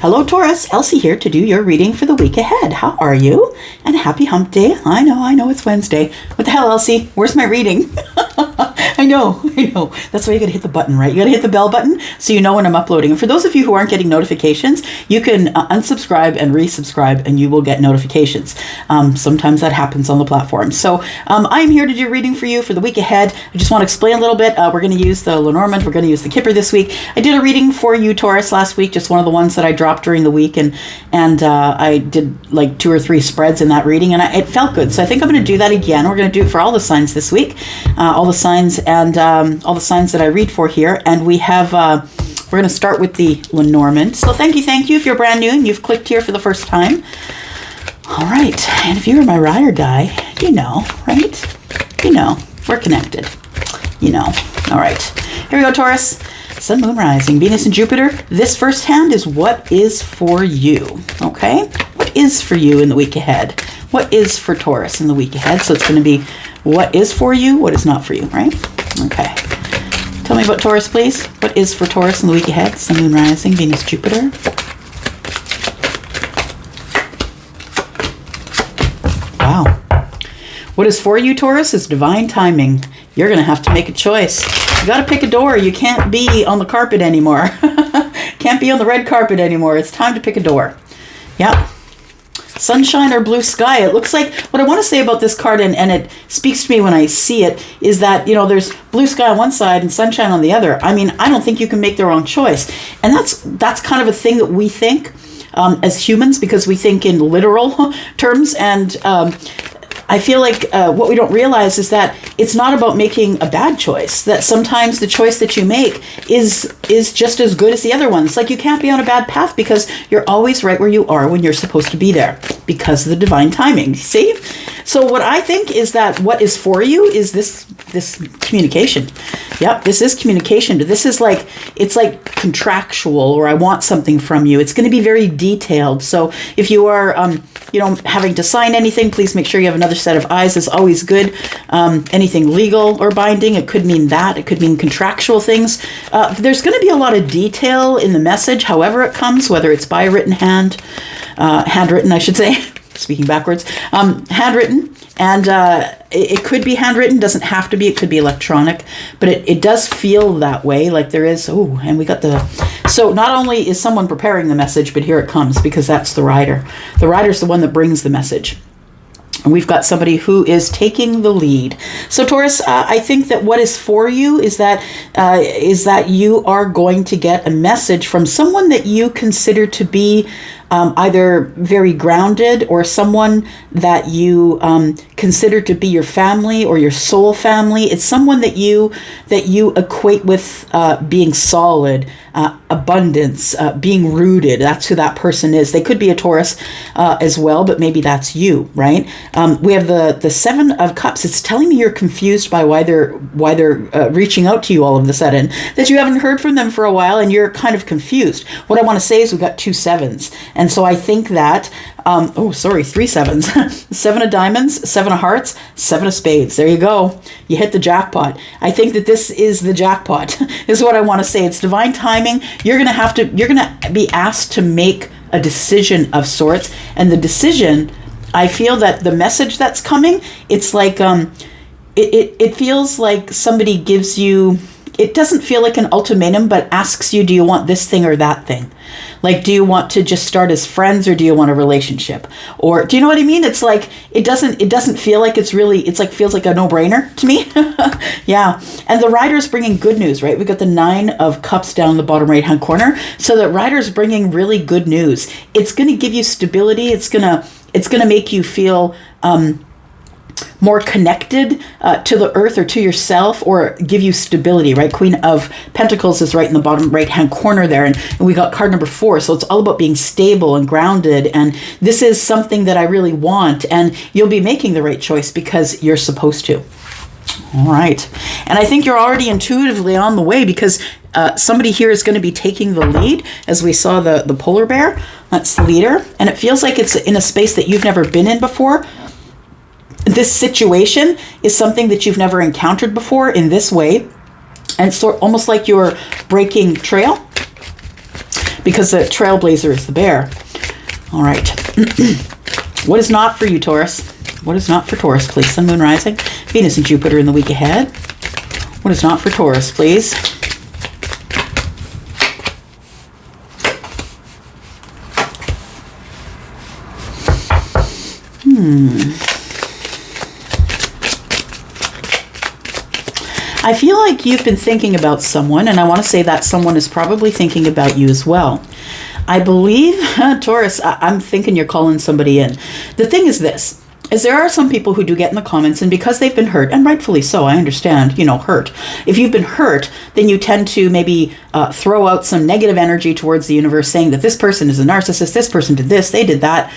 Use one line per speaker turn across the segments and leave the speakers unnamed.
Hello, Taurus. Elsie here to do your reading for the week ahead. How are you? And happy hump day. I know, it's Wednesday. What the hell, Elsie? Where's my reading? I know. That's why you gotta hit the button, right? You gotta hit the bell button so you know when I'm uploading. And for those of you who aren't getting notifications, you can unsubscribe and resubscribe and you will get notifications. Sometimes that happens on the platform. So I'm here to do reading for you for the week ahead. I just want to explain a little bit. We're going to use the Lenormand. We're going to use the Kipper this week. I did a reading for you, Taurus, last week, just one of the ones that I dropped during the week. And I did like 2 or 3 spreads in that reading and it felt good. So I think I'm going to do that again. We're going to do it for all the signs this week. All the signs and all the signs that I read for here. And we have... we're going to start with the Lenormand. So thank you if you're brand new and you've clicked here for the first time. All right. And if you're my ride or die, you know, right? You know, we're connected. You know. All right. Here we go, Taurus. Sun, Moon, Rising, Venus, and Jupiter. This first hand is what is for you. Okay? What is for you in the week ahead? What is for Taurus in the week ahead? So it's going to be what is for you, what is not for you, right? Okay. Tell me about Taurus, please. What is for Taurus in the week ahead? Sun, Moon, Rising, Venus, Jupiter. Wow. What is for you, Taurus, is divine timing. You're going to have to make a choice. You got to pick a door. You can't be on the carpet anymore. Can't be on the red carpet anymore. It's time to pick a door. Yep. Sunshine or blue sky. It looks like what I want to say about this card, and it speaks to me when I see it, is that, you know, there's blue sky on one side and sunshine on the other. I mean, I don't think you can make the wrong choice. And that's kind of a thing that we think as humans, because we think in literal terms. And I feel like what we don't realize is that it's not about making a bad choice, that sometimes the choice that you make is just as good as the other one. It's like you can't be on a bad path because you're always right where you are when you're supposed to be there because of the divine timing. See? So what I think is that what is for you is this communication. Yep, this is communication. This is like, it's like contractual, or I want something from you. It's going to be very detailed. So if you are, having to sign anything, please make sure you have another set of eyes. Is always good. Anything legal or binding, it could mean that. It could mean contractual things. There's going to be a lot of detail in the message, however it comes, whether it's by written hand, handwritten, I should say. Speaking backwards, handwritten, and it could be handwritten, doesn't have to be, it could be electronic, but it does feel that way, like there is, and we got so not only is someone preparing the message, but here it comes, because that's the rider. The rider's the one that brings the message. And we've got somebody who is taking the lead. So Taurus, I think that what is for you is that you are going to get a message from someone that you consider to be either very grounded, or someone that you consider to be your family or your soul family. It's someone that you equate with being solid, abundance, being rooted. That's who that person is. They could be a Taurus as well, but maybe that's you, right? We have the 7 of Cups. It's telling me you're confused by why they're reaching out to you all of a sudden, that you haven't heard from them for a while, and you're kind of confused. What I want to say is we've got 2 sevens. And so I think that, 3 sevens, 7 of diamonds, 7 of hearts, 7 of spades. There you go. You hit the jackpot. I think that this is the jackpot, is what I want to say. It's divine timing. You're going to be asked to make a decision of sorts. And the decision, I feel that the message that's coming, it's like, it feels like somebody gives you, it doesn't feel like an ultimatum, but asks you, do you want this thing or that thing? Like, do you want to just start as friends, or do you want a relationship? Or do you know what I mean? It's like, it doesn't feel like it's really, it's like, feels like a no-brainer to me. Yeah. And the rider's bringing good news, right? We got the 9 of Cups down the bottom right-hand corner. So the rider's bringing really good news. It's going to give you stability. It's going to make you feel, more connected to the earth or to yourself, or give you stability, right? Queen of Pentacles is right in the bottom right-hand corner there. And we got card number 4. So it's all about being stable and grounded. And this is something that I really want. And you'll be making the right choice because you're supposed to. All right. And I think you're already intuitively on the way, because somebody here is going to be taking the lead, as we saw the polar bear. That's the leader. And it feels like it's in a space that you've never been in before. This situation is something that you've never encountered before in this way. And it's almost like you're breaking trail. because the trailblazer is the bear. All right. What is not for you, Taurus? What is not for Taurus, please? Sun, Moon, Rising, Venus, and Jupiter in the week ahead. What is not for Taurus, please? I feel like you've been thinking about someone, and I want to say that someone is probably thinking about you as well. I believe, Taurus, I'm thinking you're calling somebody in. The thing is this, is there are some people who do get in the comments, and because they've been hurt, and rightfully so, I understand, hurt. If you've been hurt, then you tend to maybe throw out some negative energy towards the universe, saying that this person is a narcissist, this person did this, they did that,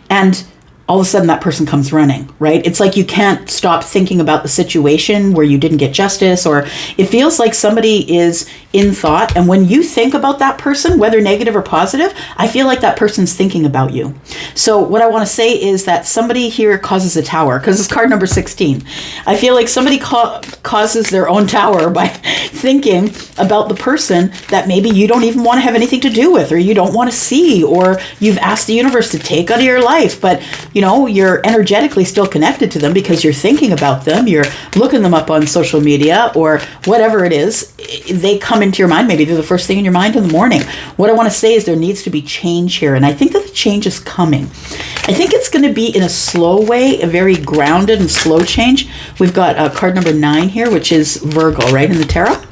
and all of a sudden that person comes running, right? It's like you can't stop thinking about the situation where you didn't get justice, or it feels like somebody is in thought. And when you think about that person, whether negative or positive, I feel like that person's thinking about you. So what I want to say is that somebody here causes a tower, because it's card number 16. I feel like somebody causes their own tower by thinking about the person that maybe you don't even want to have anything to do with, or you don't want to see, or you've asked the universe to take out of your life, but you're energetically still connected to them because you're thinking about them, you're looking them up on social media or whatever it is. They come into your mind. Maybe they're the first thing in your mind in the morning. What I want to say is there needs to be change here, and I think that the change is coming. I think it's going to be in a slow way, a very grounded and slow change. We've got card number 9 here, which is Virgo, right, in the tarot.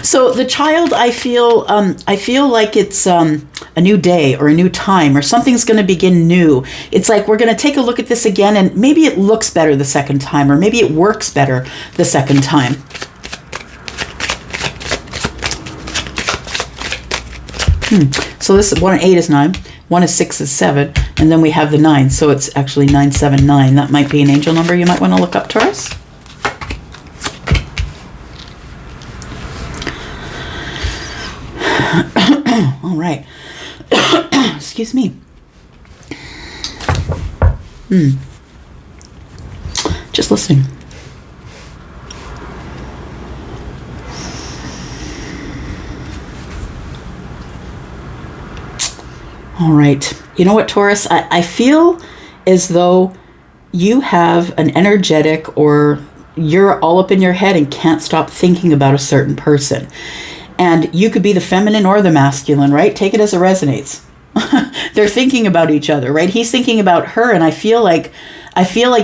So the child, I feel like it's a new day or a new time, or something's going to begin new. It's like we're going to take a look at this again, and maybe it looks better the second time, or maybe it works better the second time. So this 1 and 8 is 9, 1 is 6 is 7, and then we have the 9. So it's actually 979. That might be an angel number you might want to look up, Taurus. All right. Excuse me. Just listening. All right. You know what, Taurus? I feel as though you have an energetic, or you're all up in your head and can't stop thinking about a certain person. And you could be the feminine or the masculine, right? Take it as it resonates. They're thinking about each other, right? He's thinking about her, and I feel like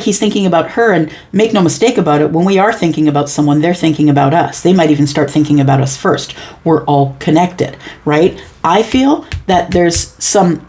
he's thinking about her, and make no mistake about it, when we are thinking about someone, they're thinking about us. They might even start thinking about us first. We're all connected, right? I feel that there's some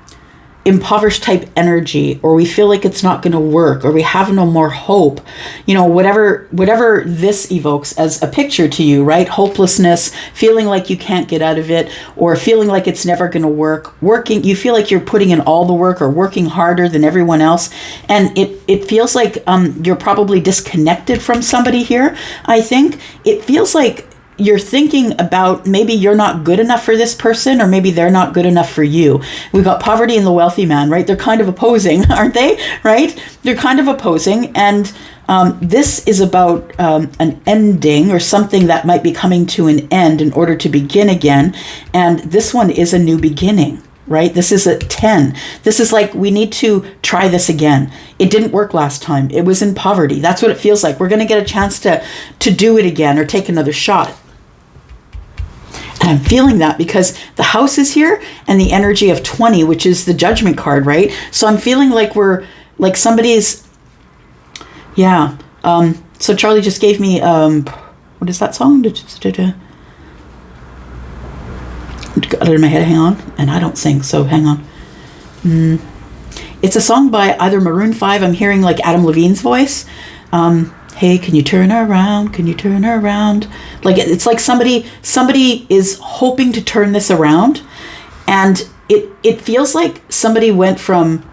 impoverished type energy, or we feel like it's not going to work, or we have no more hope, whatever this evokes as a picture to you, right? Hopelessness, feeling like you can't get out of it, or feeling like it's never going to work. You feel like you're putting in all the work, or working harder than everyone else, and it feels like you're probably disconnected from somebody here. I think it feels like you're thinking about maybe you're not good enough for this person, or maybe they're not good enough for you. We've got poverty and the wealthy man, right? They're kind of opposing, aren't they? Right? They're kind of opposing. And this is about an ending, or something that might be coming to an end in order to begin again. And this one is a new beginning, right? This is a 10. This is like, we need to try this again. It didn't work last time. It was in poverty. That's what it feels like. We're going to get a chance to do it again, or take another shot. And I'm feeling that because the house is here, and the energy of 20, which is the judgment card, right? So I'm feeling like we're, like somebody's, yeah. So Charlie just gave me, what is that song? Got it in my head, hang on. And I don't sing, so hang on. It's a song by either Maroon 5, I'm hearing like Adam Levine's voice. Hey, can you turn around? Can you turn around? Like, it's like somebody is hoping to turn this around, and it feels like somebody went from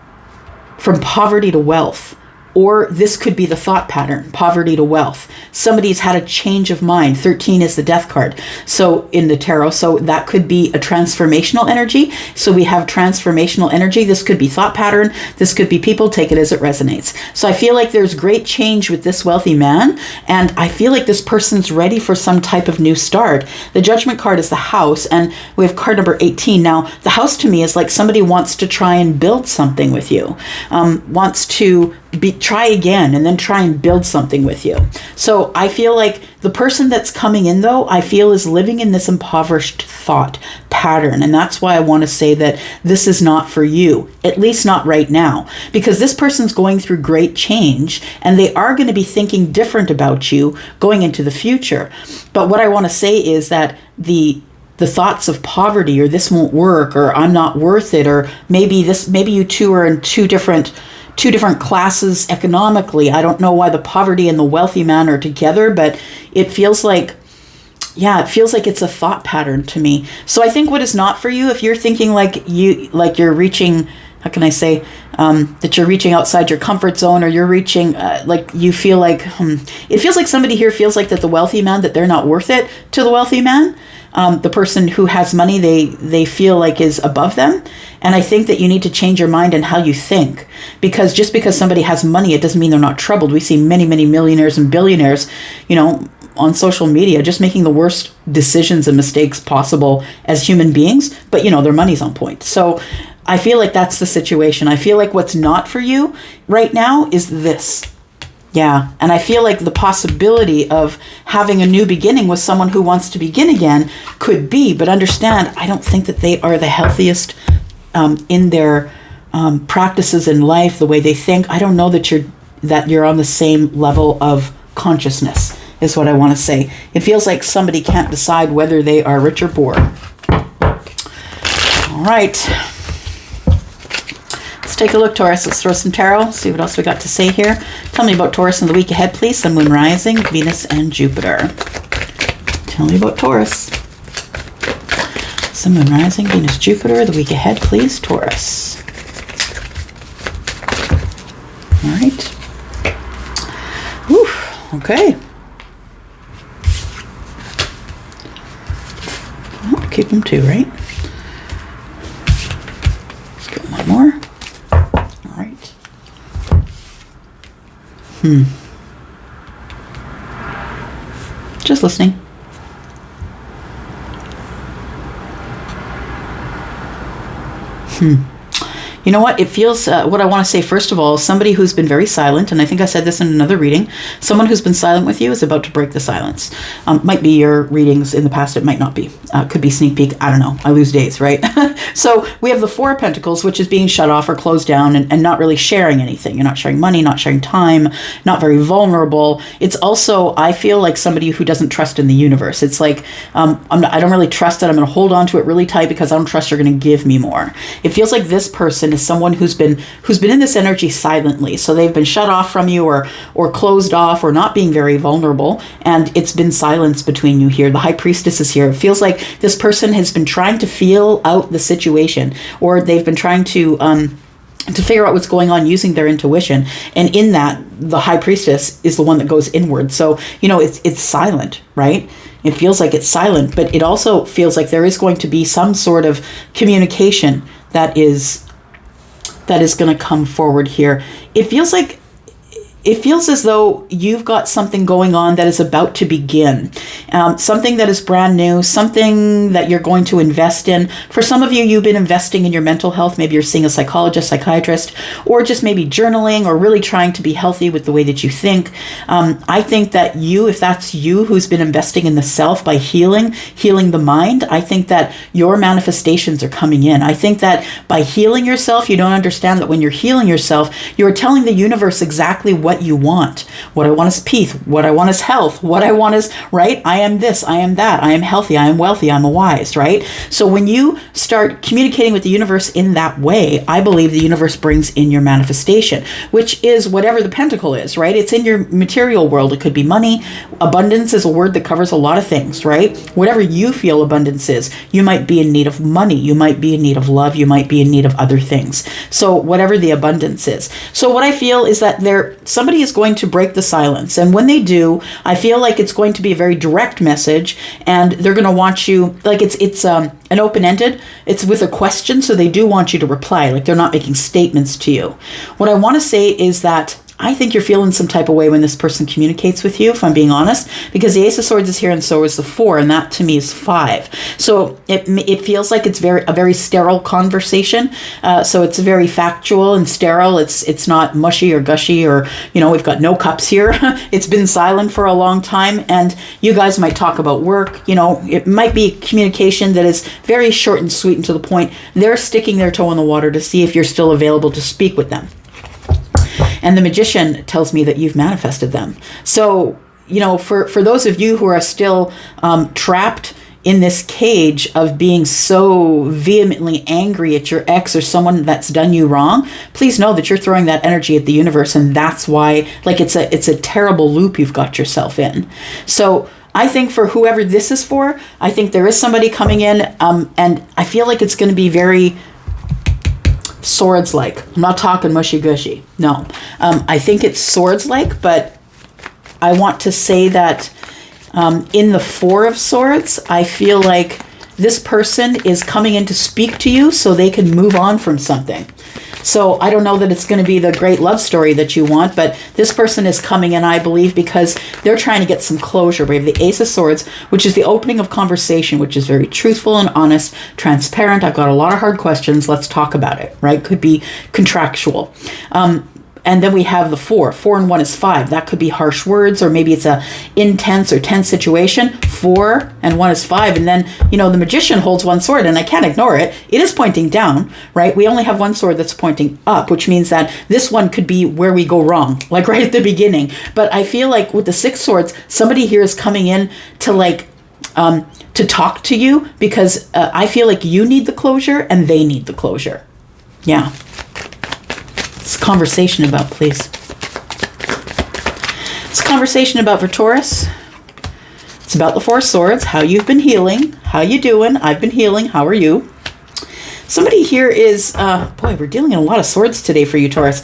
poverty to wealth, Or this could be the thought pattern, poverty to wealth. Somebody's had a change of mind. 13 is the death card. So in the tarot, so that could be a transformational energy. So we have transformational energy. This could be thought pattern. This could be people. Take it as it resonates. So I feel like there's great change with this wealthy man. And I feel like this person's ready for some type of new start. The Judgment card is the house. And we have card number 18. Now, the house to me is like somebody wants to try and build something with you. Wants to try again and then try and build something with you. So I feel like the person that's coming in, though, I feel is living in this impoverished thought pattern. And that's why I want to say that this is not for you, at least not right now, because this person's going through great change and they are going to be thinking different about you going into the future. But what I want to say is that the thoughts of poverty, or this won't work, or I'm not worth it, or maybe you two are in two different classes economically. I don't know why the poverty and the wealthy man are together, but it feels like it's a thought pattern to me. So I think what is not for you, if you're thinking like you're reaching, how can I say, that you're reaching outside your comfort zone, or you're reaching, you feel like, it feels like somebody here feels like that the wealthy man, that they're not worth it to the wealthy man. The person who has money, they feel like is above them. And I think that you need to change your mind and how you think, because just because somebody has money, it doesn't mean they're not troubled. We see many, many millionaires and billionaires, on social media, just making the worst decisions and mistakes possible as human beings, but their money's on point. So I feel like that's the situation. I feel like what's not for you right now is this. Yeah, and I feel like the possibility of having a new beginning with someone who wants to begin again could be, but understand, I don't think that they are the healthiest in their practices in life, the way they think. I don't know that you're on the same level of consciousness, is what I want to say. It feels like somebody can't decide whether they are rich or poor. All right. Let's take a look, Taurus. Let's throw some tarot, see what else we got to say here. Tell me about Taurus in the week ahead, please. Sun, Moon, Rising, Venus, and Jupiter. Tell me about Taurus. Sun, Moon, Rising, Venus, Jupiter, the week ahead, please, Taurus. All right. Whew. Okay. Well, keep them two, right? Let's get one more. Just listening. You know what? It feels, what I want to say, first of all, somebody who's been very silent, and I think I said this in another reading, someone who's been silent with you is about to break the silence. Might be your readings in the past, it might not be. Could be sneak peek, I don't know. I lose days, right? So we have the Four of Pentacles, which is being shut off or closed down and not really sharing anything. You're not sharing money, not sharing time, not very vulnerable. It's also, I feel like somebody who doesn't trust in the universe. It's like, I don't really trust it. I'm going to hold on to it really tight because I don't trust you're going to give me more. It feels like this person is someone who's been in this energy silently. So they've been shut off from you or closed off or not being very vulnerable. And it's been silence between you here. The High Priestess is here. It feels like this person has been trying to feel out the situation, or they've been trying to figure out what's going on using their intuition. And in that, the High Priestess is the one that goes inward. So, it's silent, right? It feels like it's silent, but it also feels like there is going to be some sort of communication that is going to come forward here. It feels as though you've got something going on that is about to begin. Something that is brand new, something that you're going to invest in. For some of you, you've been investing in your mental health. Maybe you're seeing a psychologist, psychiatrist, or just maybe journaling or really trying to be healthy with the way that you think. I think that if that's you who's been investing in the self by healing the mind, I think that your manifestations are coming in. I think that by healing yourself, you don't understand that when you're healing yourself, you're telling the universe exactly what what you want. What I want is peace. What I want is health. What I want is, right? I am this, I am that, I am healthy, I am wealthy, I'm a wise, right? So when you start communicating with the universe in that way, I believe the universe brings in your manifestation, which is whatever the pentacle is, right? It's in your material world. It could be money. Abundance is a word that covers a lot of things, right? Whatever you feel abundance is, you might be in need of money. You might be in need of love. You might be in need of other things. So whatever the abundance is. So what I feel is that somebody is going to break the silence. And when they do, I feel like it's going to be a very direct message, and they're going to want you, like it's an open-ended, it's with a question. So they do want you to reply, like they're not making statements to you. What I want to say is that I think you're feeling some type of way when this person communicates with you, if I'm being honest, because the Ace of Swords is here and so is the 4, and that to me is 5. So it feels like it's a very sterile conversation. So it's very factual and sterile. It's not mushy or gushy or, we've got no cups here. It's been silent for a long time, and you guys might talk about work. It might be communication that is very short and sweet and to the point. They're sticking their toe in the water to see if you're still available to speak with them. And the Magician tells me that you've manifested them. So, for those of you who are still trapped in this cage of being so vehemently angry at your ex or someone that's done you wrong, please know that you're throwing that energy at the universe, and that's why, it's a terrible loop you've got yourself in. So I think for whoever this is for, I think there is somebody coming in, and I feel like it's going to be very swords-like. I'm not talking mushy-gushy. No. I think it's swords-like, but I want to say that in the 4 of Swords, I feel like this person is coming in to speak to you so they can move on from something. So I don't know that it's going to be the great love story that you want, but this person is coming in, I believe, because they're trying to get some closure. We have the Ace of Swords, which is the opening of conversation, which is very truthful and honest, transparent. I've got a lot of hard questions. Let's talk about it, right? Could be contractual. And then we have the 4. 4 and 1 is 5. That could be harsh words, or maybe it's a intense or tense situation. 4 and 1 is 5. And then, the Magician holds one sword, and I can't ignore it. It is pointing down, right? We only have one sword that's pointing up, which means that this one could be where we go wrong, like right at the beginning. But I feel like with the 6 swords, somebody here is coming in to to talk to you, because I feel like you need the closure and they need the closure. Yeah. It's a conversation about, please. It's a conversation about for Taurus. It's about the 4 swords, how you've been healing, how you doing. I've been healing. How are you? Somebody here is, boy, we're dealing in a lot of swords today for you, Taurus.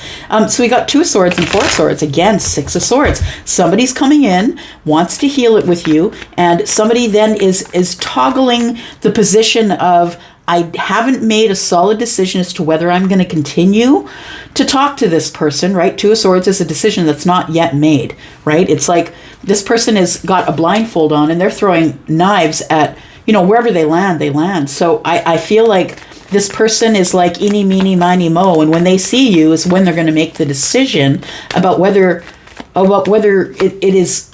So we got 2 swords and 4 swords. Again, 6 of swords. Somebody's coming in, wants to heal it with you, and somebody then is toggling the position of, I haven't made a solid decision as to whether I'm going to continue to talk to this person, right? 2 of Swords is a decision that's not yet made, right? It's like this person has got a blindfold on and they're throwing knives at, wherever they land. So I feel like this person is like eeny, meeny, miny, mo. And when they see you is when they're going to make the decision about whether it is,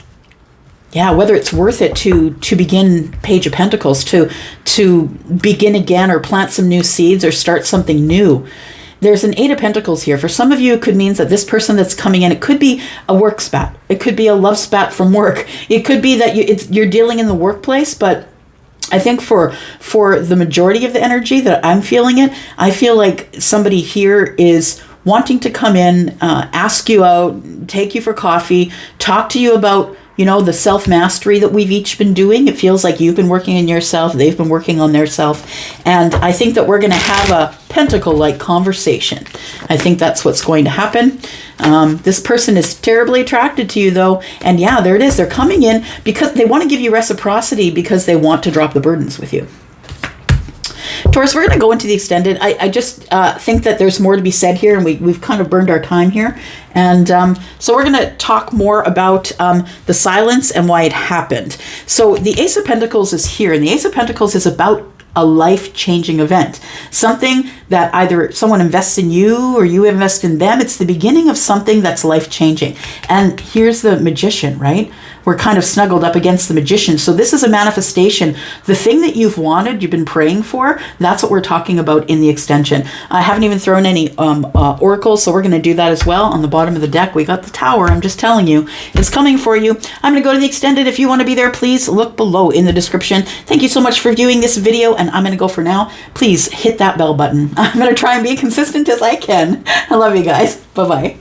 whether it's worth it to begin Page of Pentacles, to begin again or plant some new seeds or start something new. There's an 8 of Pentacles here. For some of you, it could mean that this person that's coming in, it could be a work spat. It could be a love spat from work. It could be that you're dealing in the workplace, but I think for the majority of the energy that I'm feeling it, I feel like somebody here is wanting to come in, ask you out, take you for coffee, talk to you about the self-mastery that we've each been doing. It feels like you've been working on yourself, they've been working on their self. And I think that we're going to have a pentacle-like conversation. I think that's what's going to happen. This person is terribly attracted to you, though. And there it is. They're coming in because they want to give you reciprocity, because they want to drop the burdens with you. Taurus, we're going to go into the extended. I just think that there's more to be said here, and we've kind of burned our time here. And so we're going to talk more about the silence and why it happened. So the Ace of Pentacles is here, and the Ace of Pentacles is about a life-changing event. Something that either someone invests in you or you invest in them. It's the beginning of something that's life-changing. And here's the magician, right? We're kind of snuggled up against the magician. So this is a manifestation. The thing that you've wanted, you've been praying for, that's what we're talking about in the extension. I haven't even thrown any oracles, so we're going to do that as well. On the bottom of the deck, we got the Tower. I'm just telling you, it's coming for you. I'm going to go to the extended. If you want to be there, please look below in the description. Thank you so much for viewing this video, and I'm going to go for now. Please hit that bell button. I'm going to try and be consistent as I can. I love you guys. Bye-bye.